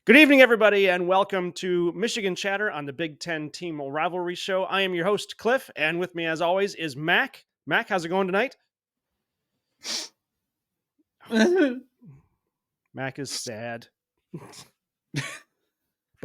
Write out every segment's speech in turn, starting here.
Good evening, everybody, and welcome to Michigan Chatter on the Big Ten Team Rivalry Show. I am your host, Cliff, and with me, as always, is Mac. Mac, how's it going tonight? Mac is sad. But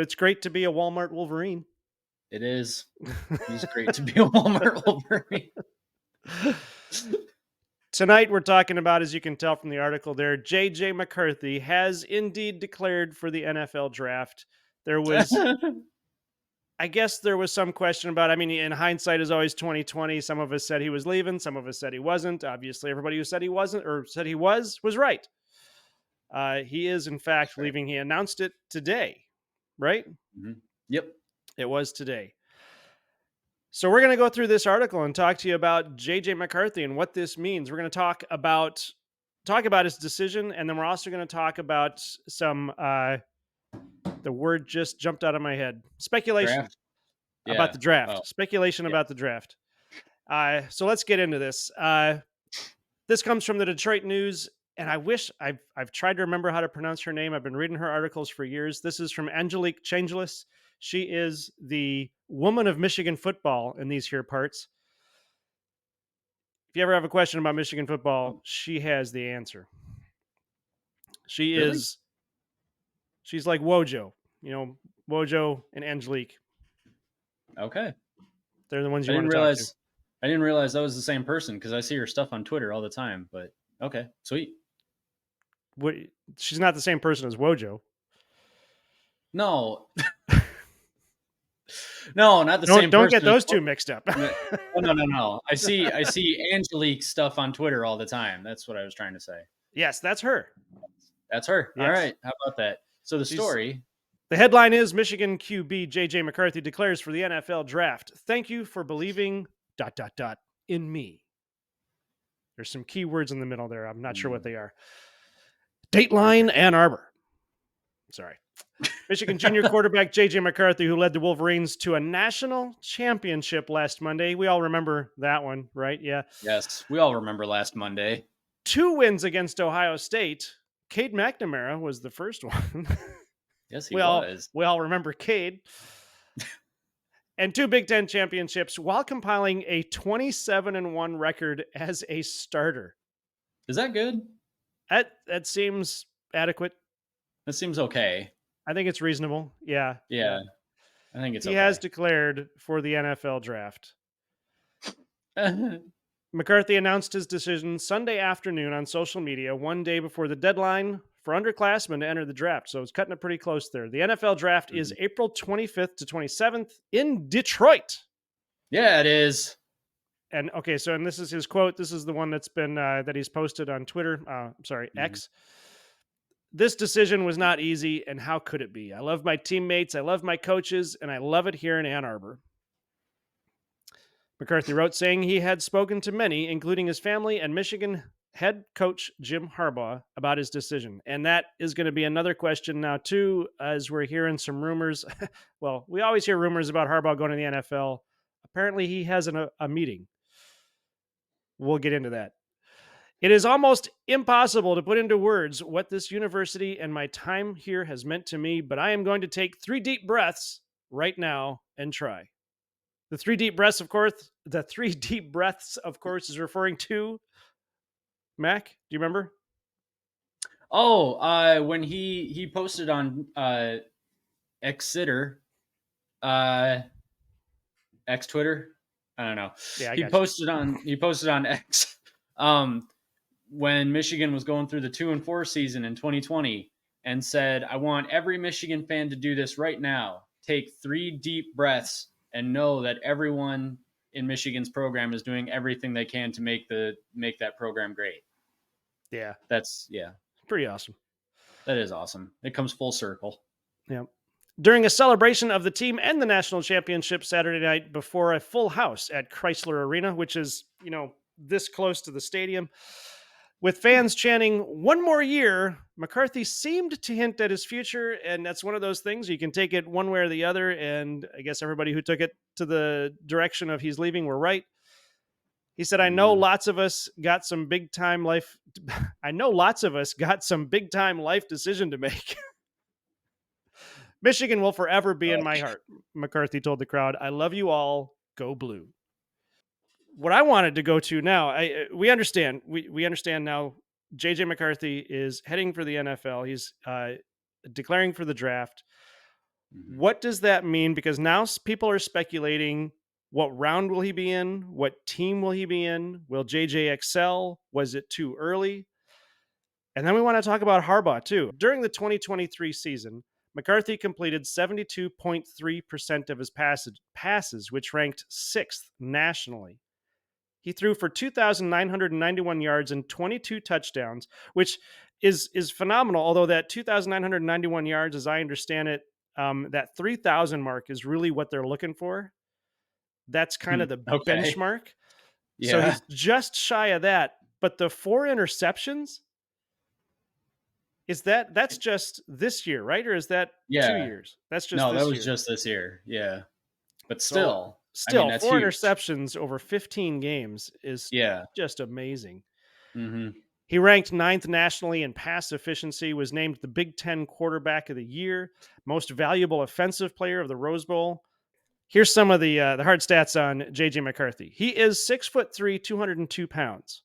it's great to be a Walmart Wolverine. It is. It's great to be a Walmart Wolverine. Tonight, we're talking about, as you can tell from the article there, J.J. McCarthy has indeed declared for the NFL draft. There was, I guess there was some question about, in hindsight is always 2020. Some of us said he was leaving. Some of us said he wasn't. Obviously, everybody who said he wasn't or said he was right. He is, in fact, leaving. He announced it today, right? Mm-hmm. Yep. It was today. So we're going to go through this article and talk to you about J.J. McCarthy and what this means. We're going to talk about his decision, and then we're also going to talk about some, the word just jumped out of my head, speculation about the draft. Speculation about the draft. So let's get into this. This comes from the Detroit News, and I wish I've tried to remember how to pronounce her name. I've been reading her articles for years. This is from Angelique Changeless. She is the woman of Michigan football in these here parts. If you ever have a question about Michigan football, she has the answer. She's like Wojo, Wojo and Angelique. Okay. They're the ones you want to talk to. I didn't realize that was the same person because I see her stuff on Twitter all the time, but okay, sweet. She's not the same person as Wojo. No. No, not the same. Don't get those two mixed up. No. I see Angelique's stuff on Twitter all the time. That's what I was trying to say. Yes, that's her. That's her. Yes. All right. How about that? So the story. The headline is Michigan QB J.J. McCarthy declares for the NFL draft. Thank you for believing ... in me. There's some key words in the middle there. I'm not sure what they are. Dateline Ann Arbor. Sorry. Michigan junior quarterback J.J. McCarthy, who led the Wolverines to a national championship last Monday. We all remember that one, right? Yeah. Yes, we all remember last Monday. 2 wins against Ohio State. Cade McNamara was the first one. Yes, he was. We all remember Cade. And 2 Big Ten championships while compiling a 27-1 record as a starter. Is that good? That seems adequate. That seems okay. I think it's reasonable. Yeah. I think it's He has declared for the NFL draft. McCarthy announced his decision Sunday afternoon on social media, 1 day before the deadline for underclassmen to enter the draft. So it's cutting it pretty close there. The NFL draft is April 25th to 27th in Detroit. Yeah, it is. And okay, so and this is his quote. This is the one that's been that he's posted on Twitter. X. This decision was not easy, and how could it be? I love my teammates, I love my coaches, and I love it here in Ann Arbor. McCarthy wrote, saying he had spoken to many, including his family and Michigan head coach Jim Harbaugh, about his decision. And that is going to be another question now, too, as we're hearing some rumors. Well, we always hear rumors about Harbaugh going to the NFL. Apparently, he has a meeting. We'll get into that. It is almost impossible to put into words what this university and my time here has meant to me, but I am going to take 3 deep breaths right now and try. The 3 deep breaths, of course, is referring to Mac. Do you remember? Oh, when he posted on X Twitter. I don't know. Yeah, he posted on X. When Michigan was going through the 2-4 season in 2020 and said, I want every Michigan fan to do this right now. Take 3 deep breaths and know that everyone in Michigan's program is doing everything they can to make that program great. Yeah. That's pretty awesome. That is awesome. It comes full circle. Yeah. During a celebration of the team and the national championship Saturday night before a full house at Chrysler Arena, which is, this close to the stadium, with fans chanting 1 more year, McCarthy seemed to hint at his future, and that's one of those things. You can take it one way or the other, and I guess everybody who took it to the direction of he's leaving were right. He said, I know lots of us got some big time life decision to make. Michigan will forever be in my Like, heart. McCarthy told the crowd, "I love you all. Go blue." What I wanted to go to now, we understand. We understand now. JJ McCarthy is heading for the NFL. He's declaring for the draft. mhm. What does that mean? Because now people are speculating, what round will he be in? What team will he be in? Will JJ excel? Was it too early? And then we want to talk about Harbaugh too. During the 2023 season, McCarthy completed 72.3% of his passes, which ranked sixth nationally. He threw for 2,991 yards and 22 touchdowns, which is phenomenal. Although that 2,991 yards, as I understand it, that 3,000 mark is really what they're looking for. That's kind Hmm, of the okay. benchmark. So Yeah. he's just shy of that. But the 4 interceptions, that's just this year, right? Or is that two Yeah. years? That's just No, that this was year. just this year. Yeah. But So still, I mean, still, that's four huge. interceptions over 15 games is Yeah. just amazing. Hmm. He ranked ninth nationally in pass efficiency, was named the Big Ten Quarterback of the Year, Most Valuable Offensive Player of the Rose Bowl. Here's some of the hard stats on JJ McCarthy. He is 6'3", 202 pounds,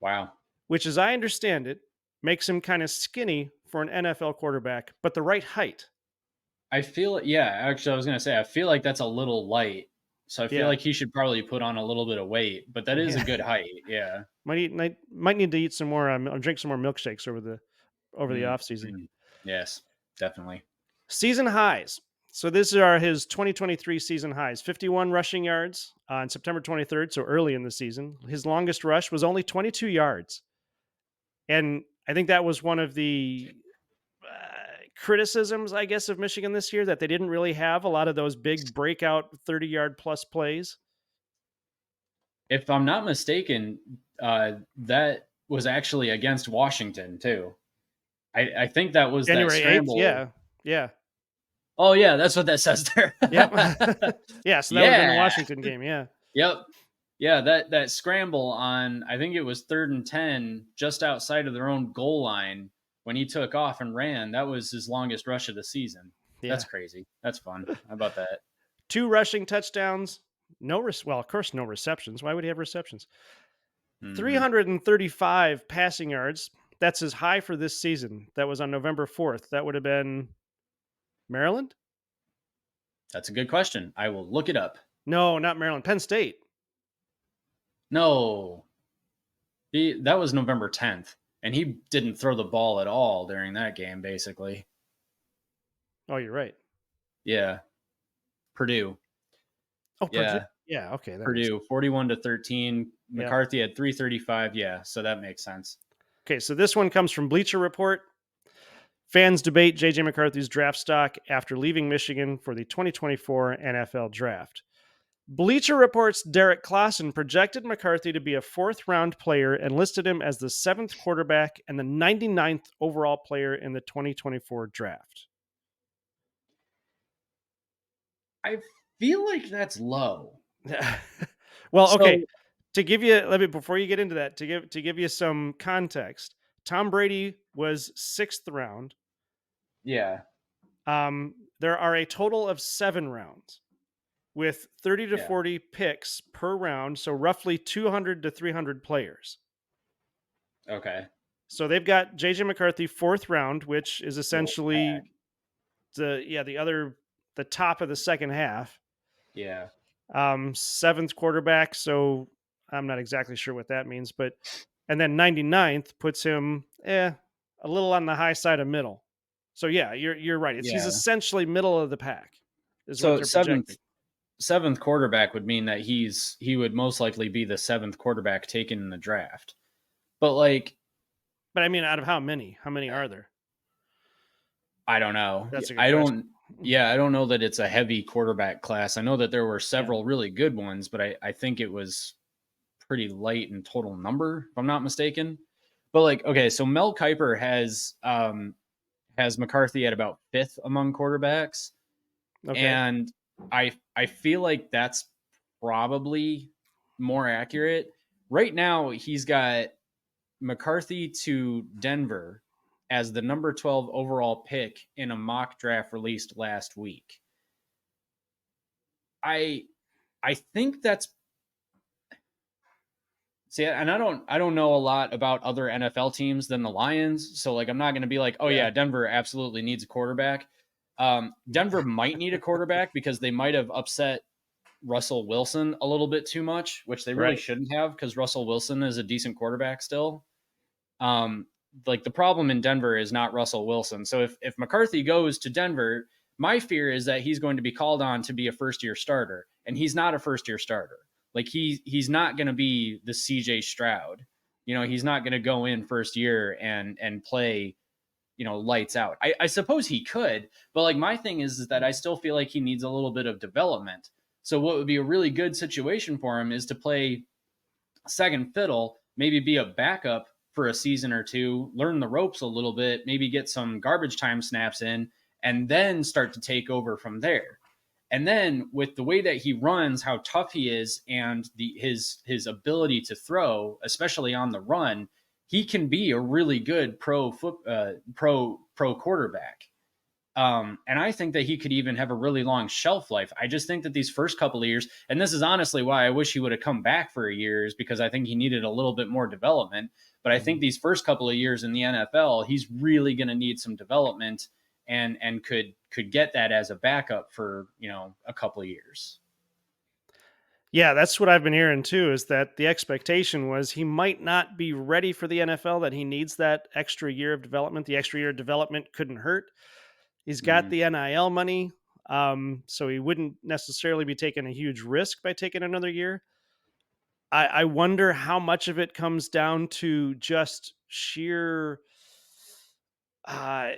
Wow. which, as I understand it, makes him kind of skinny for an NFL quarterback, but the right height. I feel, yeah, actually, I was going to say, I feel like that's a little light. So I feel Yeah, like he should probably put on a little bit of weight, but that is a yeah. good height. Yeah. Might need to eat some more, or drink some more milkshakes over the Mm, off season. mm. Yes, definitely. Season highs. So these are his 2023 season highs: 51 rushing yards on September 23rd, so early in the season. His longest rush was only 22 yards, and I think that was one of the criticisms, I guess, of Michigan this year, that they didn't really have a lot of those big breakout 30-yard plus plays. If I'm not mistaken, that was actually against Washington too. I think that was that January 8th, scramble. yeah, yeah, Oh yeah, that's what that says there. yep, yeah. So that would have been the Yeah. Washington game, yeah. Yep. Yeah, that scramble on, I think it was 3rd and 10, just outside of their own goal line when he took off and ran. That was his longest rush of the season. That's Yeah. crazy. That's fun. How about that? 2 rushing touchdowns, well, of course, no receptions. Why would he have receptions? Hmm. 335 passing yards. That's his high for this season. That was on November 4th. That would have been Maryland? That's a good question. I will look it up. No, not Maryland. Penn State. No, that was November 10th, and he didn't throw the ball at all during that game. Basically, Oh, you're right. yeah, Purdue. Oh, Purdue. Yeah, Yeah, okay, that makes sense. Purdue, 41-13. Yeah. McCarthy had 335. Yeah, so that makes sense. Okay, so this one comes from Bleacher Report. Fans debate JJ McCarthy's draft stock after leaving Michigan for the 2024 NFL Draft. Bleacher Report's Derek Claassen projected McCarthy to be a fourth-round player and listed him as the seventh quarterback and the 99th overall player in the 2024 draft. I feel like that's low. Well, okay. So To give you, let me before you get into that, to give you some context, Tom Brady was sixth round. yeah, There are a total of 7 rounds with 30 to yeah, 40 picks per round, so roughly 200 to 300 players. okay. So they've got JJ McCarthy fourth round, which is Little pack. essentially the top of the second half. Yeah, Seventh quarterback, so I'm not exactly sure what that means, but and then 99th puts him a little on the high side of middle. So yeah, you're right. He's yeah. essentially middle of the pack, is what So they're seventh projecting. seventh quarterback would mean that he would most likely be the seventh quarterback taken in the draft. But like, But I mean, out of how many? How many are there? I don't know. That's a good I question. don't. Yeah, I don't know that it's a heavy quarterback class. I know that there were Yeah. several really good ones, but I think it was pretty light in total number, if I'm not mistaken. But like, okay, so Mel Kiper has McCarthy at about fifth among quarterbacks, Okay. and I feel like that's probably more accurate. Right now, he's got McCarthy to Denver as the number 12 overall pick in a mock draft released last week. I think that's see, and I don't know a lot about other NFL teams than the Lions, so like I'm not going to be like, oh Yeah. yeah, Denver absolutely needs a quarterback. Denver might need a quarterback because they might have upset Russell Wilson a little bit too much, which they really Right. shouldn't have because Russell Wilson is a decent quarterback still. Um, like the problem in Denver is not Russell Wilson. So if McCarthy goes to Denver, my fear is that he's going to be called on to be a first year starter, and he's not a first year starter. Like he's not going to be the CJ Stroud. You know, he's not going to go in first year and play, you know, lights out. I suppose he could, but like my thing is that I still feel like he needs a little bit of development. So what would be a really good situation for him is to play second fiddle, maybe be a backup for a season or two, learn the ropes a little bit, maybe get some garbage time snaps in, and then start to take over from there. And then with the way that he runs, how tough he is, and his ability to throw, especially on the run, he can be a really good pro quarterback. And I think that he could even have a really long shelf life. I just think that these first couple of years, and this is honestly why I wish he would have come back for a year, is because I think he needed a little bit more development. But I think these first couple of years in the NFL, he's really going to need some development, and could get that as a backup for, you know, a couple of years. Yeah, that's what I've been hearing too, is that the expectation was he might not be ready for the NFL, that he needs that extra year of development. The extra year of development couldn't hurt. He's got Mm-hmm. the NIL money, so he wouldn't necessarily be taking a huge risk by taking another year. I wonder how much of it comes down to just sheer uh,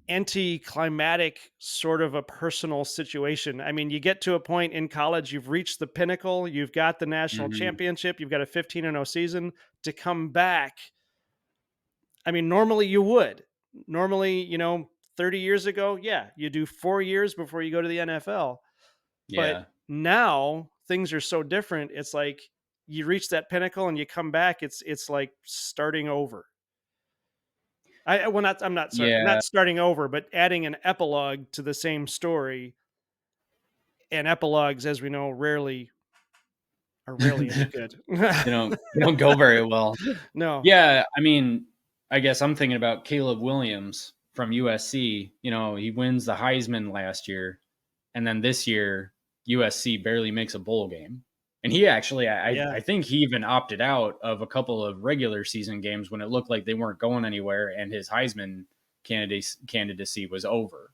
anticlimactic sort of a personal situation. I mean, you get to a point in college, you've reached the pinnacle, you've got the national Mm-hmm. championship, you've got a 15-0 season to come back. I mean, normally you would. Normally, 30 years ago, yeah, you do 4 years before you go to the NFL. But Yeah. now things are so different. It's like you reach that pinnacle and you come back, it's like starting over. Well, not I'm not sorry, Yeah. not starting over, but adding an epilogue to the same story. And epilogues, as we know, are rarely any good. They don't go very well. No. Yeah, I mean, I guess I'm thinking about Caleb Williams from USC. You know, he wins the Heisman last year, and then this year USC barely makes a bowl game. And he actually, Yeah. I think he even opted out of a couple of regular season games when it looked like they weren't going anywhere, and his Heisman candidacy was over.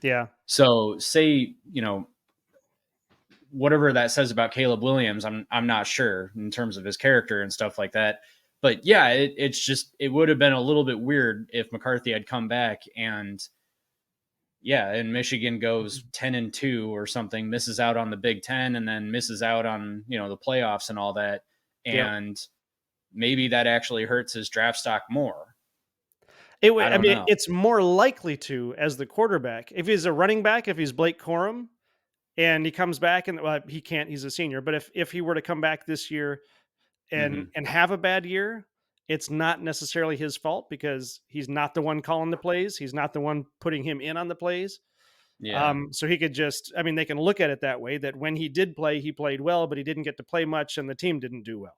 Yeah. So, say, you know, whatever that says about Caleb Williams, I'm not sure in terms of his character and stuff like that. But yeah, it's just it would have been a little bit weird if McCarthy had come back and yeah, and Michigan goes 10-2 or something, misses out on the Big Ten, and then misses out on, you know, the playoffs and all that, Yep. and maybe that actually hurts his draft stock more. I I don't mean, know. it's more likely to as the quarterback. If he's a running back, if he's Blake Corum and he comes back and well, he can't, he's a senior, but if he were to come back this year Hmm. and have a bad year, it's not necessarily his fault because he's not the one calling the plays. He's not the one putting him in on the plays. Yeah, So he could just, I mean, they can look at it that way, that when he did play, he played well, but he didn't get to play much and the team didn't do well.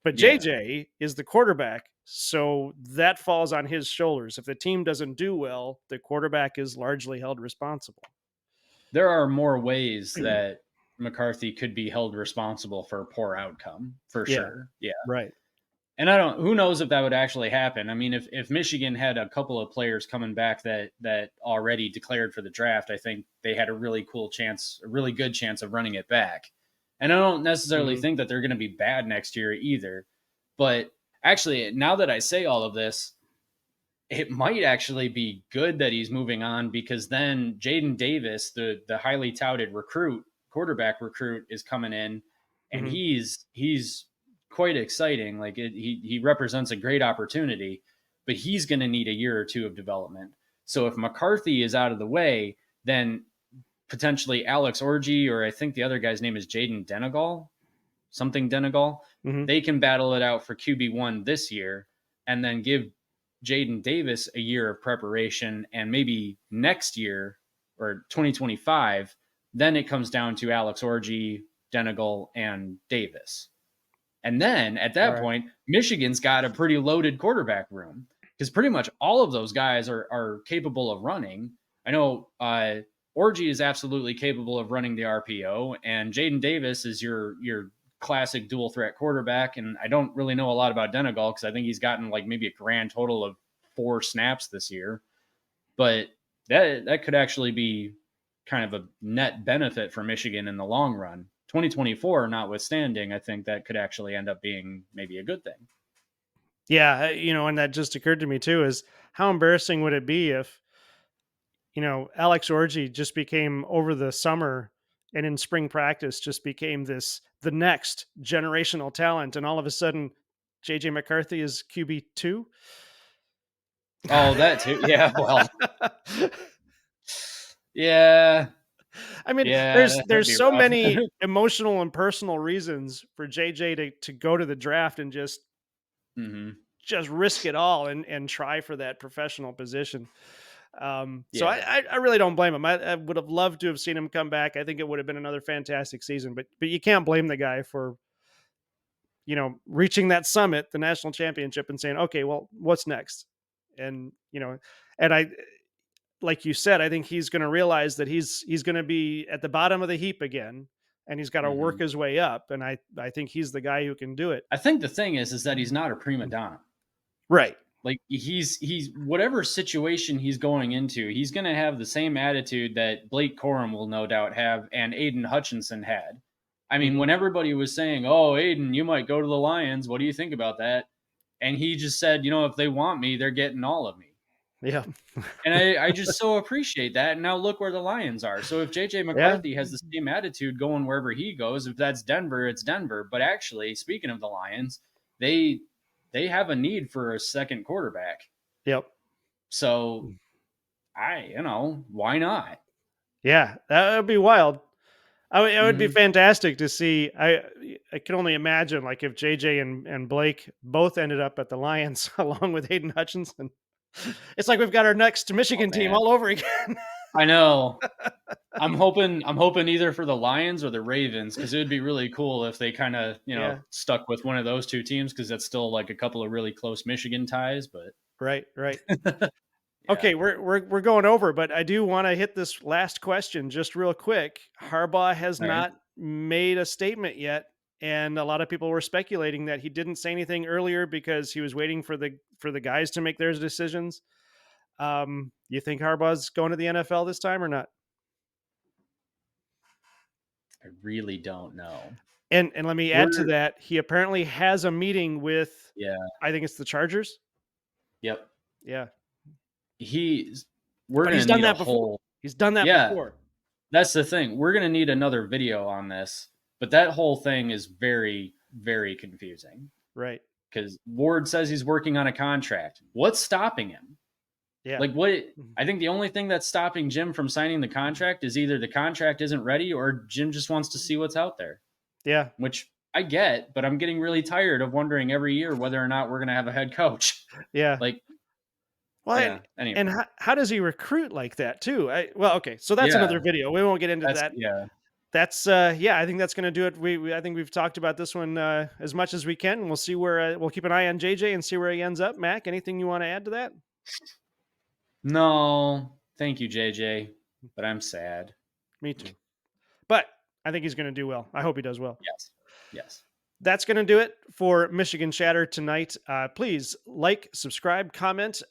But yeah. JJ is the quarterback, so that falls on his shoulders. If the team doesn't do well, the quarterback is largely held responsible. There are more ways that McCarthy could be held responsible for a poor outcome, for Yeah, sure. Yeah. right. And I don't who knows if that would actually happen. I mean, if Michigan had a couple of players coming back that already declared for the draft, I think they had a really cool chance, a really good chance of running it back. And I don't necessarily Mhm. think that they're going to be bad next year either. But actually, now that I say all of this, it might actually be good that he's moving on because then Jaden Davis, the highly touted quarterback recruit, is coming in, and Mhm. he's quite exciting. Like he represents a great opportunity, but he's going to need a year or two of development. So if McCarthy is out of the way, then potentially Alex Orgy, or I think the other guy's name is Jaden Denegal, something Denegal. Mhm. They can battle it out for QB1 this year. and then give Jaden Davis a year of preparation, and maybe next year or 2025, then it comes down to Alex Orji, Denegal, and Davis. And then at All that right. point, Michigan's got a pretty loaded quarterback room because pretty much all of those guys are capable of running. I know Orji is absolutely capable of running the RPO, and Jaden Davis is your classic dual threat quarterback. And I don't really know a lot about Denegal because I think he's gotten like maybe a grand total of 4 snaps this year. But that could actually be kind of a net benefit for Michigan in the long run. 2024 notwithstanding, I think that could actually end up being maybe a good thing. Yeah, and that just occurred to me too is how embarrassing would it be if, Alex Orji just became over the summer and in spring practice just became the next generational talent and all of a sudden JJ McCarthy is QB2? Oh, that too. Yeah, well, yeah, I mean, yeah, that'd there's be so rough. many emotional and personal reasons for JJ to go to the draft and hmm just risk it all and try for that professional position. So Yeah, I really don't blame him. I would have loved to have seen him come back. I think it would have been another fantastic season, but you can't blame the guy for reaching that summit, the national championship, and saying, okay, well, what's next? And and I like you said, I think he's going to realize that he's going to be at the bottom of the heap again, and he's got to work hmm his way up. And I think he's the guy who can do it. I think the thing is that he's not a prima donna. Right. Like he's whatever situation he's going into, he's going to have the same attitude that Blake Corum will no doubt have and Aiden Hutchinson had. I mean, hmm when everybody was saying, "Oh, Aiden, you might go to the Lions. What do you think about that?" And he just said, "If they want me, they're getting all of me." Yeah. And I just so appreciate that. And now look where the Lions are. So if JJ Yeah. McCarthy has the same attitude going wherever he goes, if that's Denver, it's Denver. But actually, speaking of the Lions, they they have a need for a second quarterback. Yep. So why not? Yeah. That would be wild. I mean, it would be hmm fantastic to see. I can only imagine like if JJ and Blake both ended up at the Lions along with Hayden Hutchinson. It's like we've got our next Oh Michigan team man, all over again. I know. I'm hoping either for the Lions or the Ravens because it would be really cool if they kind of Yeah. stuck with one of those two teams because that's still like a couple of really close Michigan ties. But Right. Right. yeah, Okay, we're going over, but I do want to hit this last question just real quick. Harbaugh has all right. not made a statement yet, and a lot of people were speculating that he didn't say anything earlier because he was waiting for the guys to make their decisions. You think Harbaugh's going to the NFL this time or not? I really don't know. And let me add to We're that, he apparently has a meeting with, yeah, I think it's the Chargers. yep. Yeah, He's we're but gonna he's done need a that before. whole He's done that yeah. before. That's the thing. We're gonna need another video on this, but that whole thing is very very confusing Right. because Ward says he's working on a contract. What's stopping him? Yeah. Like what? Mhm. I think the only thing that's stopping Jim from signing the contract is either the contract isn't ready or Jim just wants to see what's out there, Yeah. which I get, but I'm getting really tired of wondering every year whether or not we're going to have a head coach. Yeah. Like, Well, yeah, anyway. and how does he recruit like that too? Well, okay, so that's Yeah, another video. We won't get into that's that. yeah. That's yeah, I think that's going to do it. I think we've talked about this one as much as we can. We'll see where we'll keep an eye on JJ and see where he ends up. Mac, anything you want to add to that? No, thank you, JJ, but I'm sad. Me too. But I think he's going to do well. I hope he does well. Yes. Yes. That's going to do it for Michigan Chatter tonight. Please like, subscribe, comment.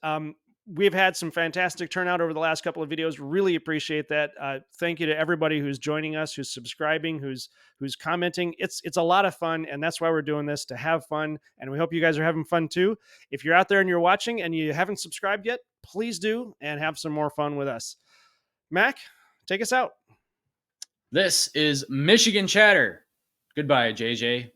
We've had some fantastic turnout over the last couple of videos. Really appreciate that. Thank you to everybody who's joining us, who's subscribing, who's commenting. It's a lot of fun, and that's why we're doing this, to have fun. And we hope you guys are having fun too. If you're out there and you're watching and you haven't subscribed yet, please do and have some more fun with us. Mac, take us out. This is Michigan Chatter. Goodbye, JJ.